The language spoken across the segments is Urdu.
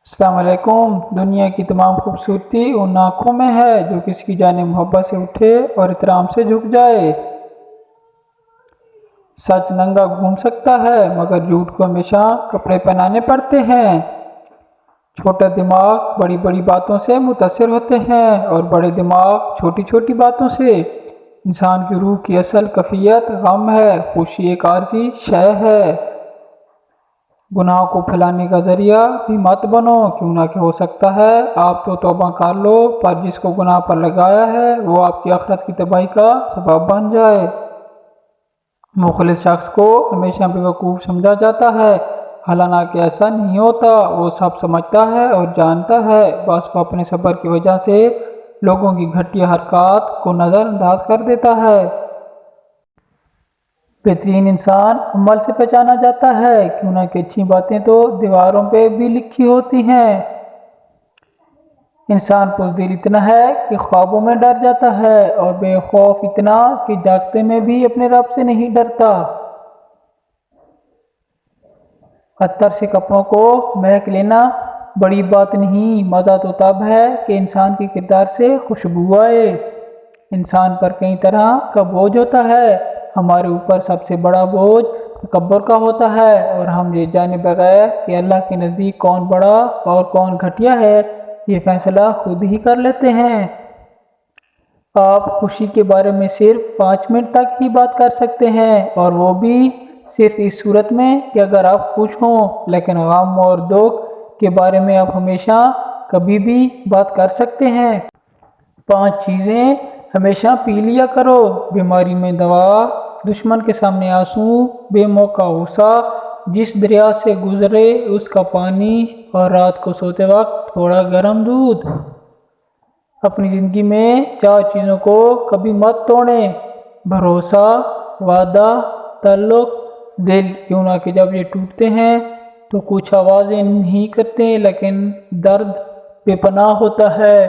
السلام علیکم۔ دنیا کی تمام خوبصورتی ان آنکھوں میں ہے جو کسی کی جانب محبت سے اٹھے اور احترام سے جھک جائے۔ سچ ننگا گھوم سکتا ہے مگر جھوٹ کو ہمیشہ کپڑے پہنانے پڑتے ہیں۔ چھوٹا دماغ بڑی بڑی باتوں سے متاثر ہوتے ہیں اور بڑے دماغ چھوٹی چھوٹی باتوں سے۔ انسان کی روح کی اصل کیفیت غم ہے، خوشی ایک عارضی شے ہے۔ گناہ کو پھیلانے کا ذریعہ بھی مت بنو، کیوں نہ کہ ہو سکتا ہے آپ تو توبہ کر لو پر جس کو گناہ پر لگایا ہے وہ آپ کی آخرت کی تباہی کا سبب بن جائے۔ مخلص شخص کو ہمیشہ بیوقوف سمجھا جاتا ہے، حالانکہ ایسا نہیں ہوتا۔ وہ سب سمجھتا ہے اور جانتا ہے، بس وہ اپنے صبر کی وجہ سے لوگوں کی گھٹیا حرکات کو نظر انداز کر دیتا ہے۔ بہترین انسان عمل سے پہچانا جاتا ہے، کیوں نہ کہ اچھی باتیں تو دیواروں پہ بھی لکھی ہوتی ہیں۔ انسان بزدل اتنا ہے کہ خوابوں میں ڈر جاتا ہے اور بے خوف اتنا کہ جاگتے میں بھی اپنے رب سے نہیں ڈرتا۔ عطر سے کپڑوں کو مہک لینا بڑی بات نہیں، مزہ تو تب ہے کہ انسان کے کردار سے خوشبو آئے۔ انسان پر کئی طرح کا بوجھ ہوتا ہے، ہمارے اوپر سب سے بڑا بوجھ تکبر کا ہوتا ہے، اور ہم یہ جانے بغیر کہ اللہ کے نزدیک کون بڑا اور کون گھٹیا ہے یہ فیصلہ خود ہی کر لیتے ہیں۔ آپ خوشی کے بارے میں صرف 5 منٹ تک ہی بات کر سکتے ہیں، اور وہ بھی صرف اس صورت میں کہ اگر آپ خوش ہوں، لیکن غم اور دکھ کے بارے میں آپ ہمیشہ کبھی بھی بات کر سکتے ہیں۔ 5 چیزیں ہمیشہ پی لیا کرو: بیماری میں دوا، دشمن کے سامنے آنسو، بے موقع غصہ، جس دریا سے گزرے اس کا پانی، اور رات کو سوتے وقت تھوڑا گرم دودھ۔ اپنی زندگی میں 4 چیزوں کو کبھی مت توڑیں: بھروسہ، وعدہ، تعلق، دل، کیوں نہ کہ جب یہ ٹوٹتے ہیں تو کچھ آوازیں نہیں کرتے لیکن درد بے پناہ ہوتا ہے۔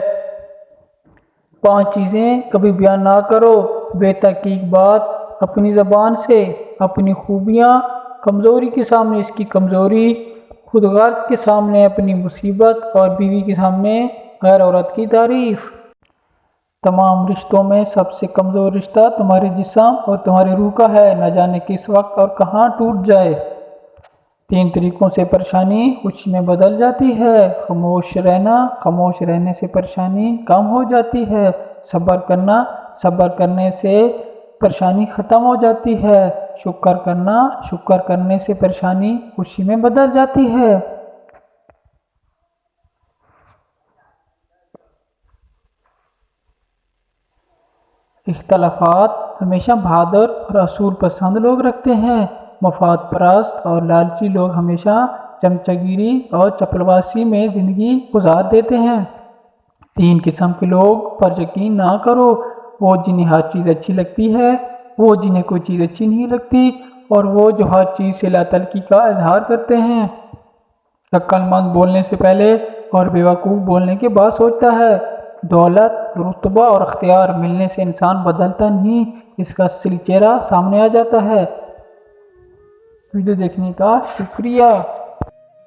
5 چیزیں کبھی بیان نہ کرو: بے تحقیق بات اپنی زبان سے، اپنی خوبیاں کمزوری کے سامنے اس کی کمزوری، خود غرض کے سامنے اپنی مصیبت، اور بیوی کے سامنے غیر عورت کی تعریف۔ تمام رشتوں میں سب سے کمزور رشتہ تمہارے جسم اور تمہاری روح کا ہے، نہ جانے کس وقت اور کہاں ٹوٹ جائے۔ 3 طریقوں سے پریشانی خوشی میں بدل جاتی ہے: خاموش رہنا، خاموش رہنے سے پریشانی کم ہو جاتی ہے; صبر کرنا، صبر کرنے سے پریشانی ختم ہو جاتی ہے; شکر کرنا، شکر کرنے سے پریشانی خوشی میں بدل جاتی ہے۔ اختلافات ہمیشہ بہادر اور اصول پسند لوگ رکھتے ہیں، مفاد پرست اور لالچی لوگ ہمیشہ چمچہ گیری اور چپلبازی میں زندگی گزار دیتے ہیں۔ 3 قسم کے لوگ پر یقین نہ کرو: وہ جنہیں ہر چیز اچھی لگتی ہے، وہ جنہیں کوئی چیز اچھی نہیں لگتی، اور وہ جو ہر چیز سے لا تعلقی کا اظہار کرتے ہیں۔ عقل مند بولنے سے پہلے اور بیوقوف بولنے کے بعد سوچتا ہے۔ دولت، رتبہ اور اختیار ملنے سے انسان بدلتا نہیں، اس کا اصلی چہرہ سامنے آ جاتا ہے۔ ویڈیو دیکھنے کا شکریہ۔